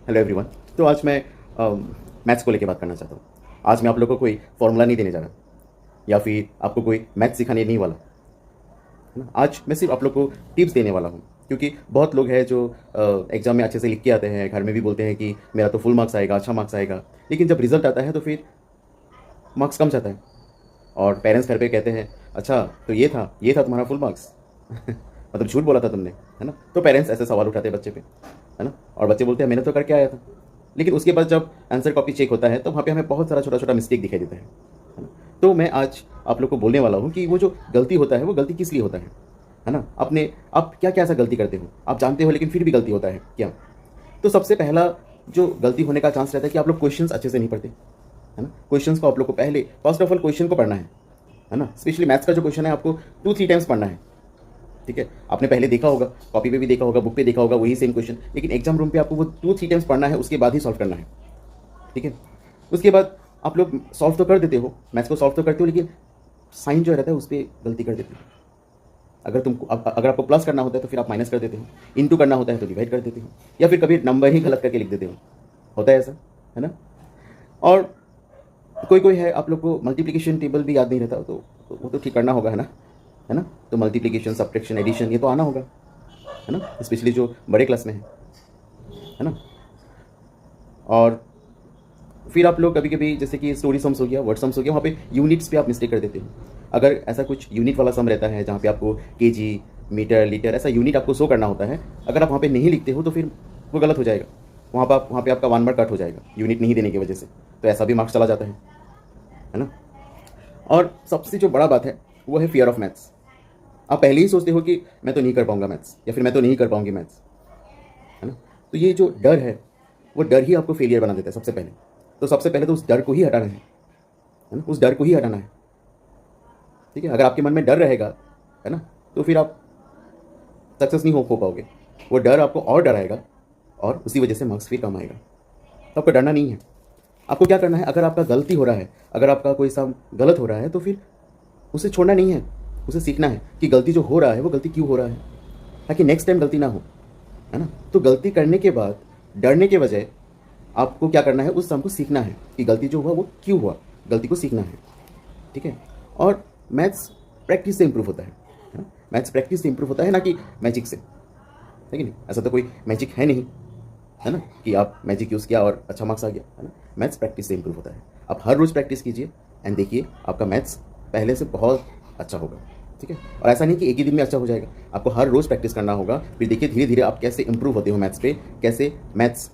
Hello everyone. तो आज मैं मैथ्स को लेके बात करना चाहता हूँ। आज मैं आप लोगों को कोई फॉर्मूला नहीं देने जा रहा या फिर आपको कोई मैथ्स सिखाने नहीं वाला, है ना। आज मैं सिर्फ आप लोग को टिप्स देने वाला हूँ, क्योंकि बहुत लोग हैं जो एग्ज़ाम में अच्छे से लिख के आते हैं, घर में भी बोलते हैं कि मेरा तो फुल मार्क्स आएगा, अच्छा मार्क्स आएगा, लेकिन जब रिजल्ट आता है तो फिर मार्क्स कम जाता है और पेरेंट्स घर पे कहते हैं, अच्छा तो ये था तुम्हारा फुल मार्क्स मतलब झूठ बोला था तुमने, है ना। तो पेरेंट्स ऐसे सवाल उठाते हैं बच्चे पे, है ना। और बच्चे बोलते हैं मैंने तो करके आया था, लेकिन उसके बाद जब आंसर कॉपी चेक होता है तो वहाँ पे हमें बहुत सारा छोटा छोटा मिस्टेक दिखाई देता है ना। तो मैं आज आप लोग को बोलने वाला हूँ कि वो जो गलती होता है वो गलती किस लिए होता है ना। आप क्या क्या ऐसा गलती करते हो, आप जानते हो लेकिन फिर भी गलती होता है क्या। तो सबसे पहला जो गलती होने का चांस रहता है कि आप लोग क्वेश्चंस अच्छे से नहीं पढ़ते, है ना। क्वेश्चंस को आप लोग को पहले फर्स्ट ऑफ ऑल क्वेश्चन को पढ़ना है ना। स्पेशली मैथ्स का जो क्वेश्चन है आपको 2-3 टाइम्स पढ़ना है, ठीक है। आपने पहले देखा होगा, कॉपी पे भी देखा होगा, बुक पे देखा होगा, वही सेम क्वेश्चन, लेकिन एग्जाम रूम पे आपको वो 2-3 टाइम्स पढ़ना है, उसके बाद ही सॉल्व करना है, ठीक है। उसके बाद आप लोग सॉल्व तो कर देते हो, मैथ्स को सॉल्व तो करते हो, लेकिन साइन जो रहता है उस पर गलती कर देते हो। अगर आपको प्लस करना होता है तो फिर आप माइनस कर देते हो, इनटू करना होता है तो डिवाइड कर देते हो, या फिर कभी नंबर ही गलत करके लिख देते हो, होता है ऐसा, है ना। और कोई कोई है आप लोग को मल्टीप्लिकेशन टेबल भी याद नहीं रहता, तो वो तो ठीक करना होगा, है ना। तो मल्टीप्लिकेशन, सब्ट्रैक्शन, एडिशन ये तो आना होगा, है ना, स्पेशली जो बड़े क्लास में है ना। और फिर आप लोग कभी कभी जैसे कि स्टोरी सम्स हो गया, वर्ड सम्स हो गया, वहाँ पे यूनिट्स पे आप मिस्टेक कर देते हो। अगर ऐसा कुछ यूनिट वाला सम रहता है जहाँ पे आपको केजी, मीटर, लीटर ऐसा यूनिट आपको शो करना होता है, अगर आप वहाँ पे नहीं लिखते हो तो फिर वो गलत हो जाएगा, वहाँ पे आपका 1 मार्क कट हो जाएगा यूनिट नहीं देने की वजह से, तो ऐसा भी मार्क्स चला जाता है ना। और सबसे जो बड़ा बात है वो है फियर ऑफ मैथ्स। आप पहले ही सोचते हो कि मैं तो नहीं कर पाऊंगा मैथ्स, या फिर मैं तो नहीं कर पाऊंगी मैथ्स, है ना। तो ये जो डर है वो डर ही आपको फेलियर बना देता है सबसे पहले। तो सबसे पहले तो उस डर को ही हटाना है ना, उस डर को ही हटाना है, ठीक है। अगर आपके मन में डर रहेगा, है ना, तो फिर आप सक्सेस नहीं हो पाओगे। वो डर आपको और डराएगा और उसी वजह से मार्क्स फिर कम आएगा। तो आपको डरना नहीं है। आपको क्या करना है, अगर आपका गलती हो रहा है, अगर आपका कोई सम गलत हो रहा है, तो फिर उसे छोड़ना नहीं है, उसे सीखना है कि गलती जो हो रहा है वो गलती क्यों हो रहा है, ताकि नेक्स्ट टाइम गलती ना हो, है ना। तो गलती करने के बाद डरने के बजाय आपको क्या करना है, उस सम को सीखना है कि गलती जो हुआ वो क्यों हुआ, गलती को सीखना है, ठीक है। और मैथ्स प्रैक्टिस से इंप्रूव होता है ना। मैथ्स प्रैक्टिस से इंप्रूव होता है, ना कि मैजिक से, है कि नहीं। ऐसा तो कोई मैजिक है नहीं, है ना, कि आप मैजिक यूज़ किया और अच्छा मार्क्स आ गया, है ना। मैथ्स प्रैक्टिस से इंप्रूव होता है। आप हर रोज़ प्रैक्टिस कीजिए एंड देखिए आपका मैथ्स पहले से बहुत अच्छा होगा, ठीक है। और ऐसा नहीं कि एक ही दिन में अच्छा हो जाएगा, आपको हर रोज़ प्रैक्टिस करना होगा। फिर देखिए धीरे धीरे आप कैसे इंप्रूव होते हो मैथ्स पे, कैसे मैथ्स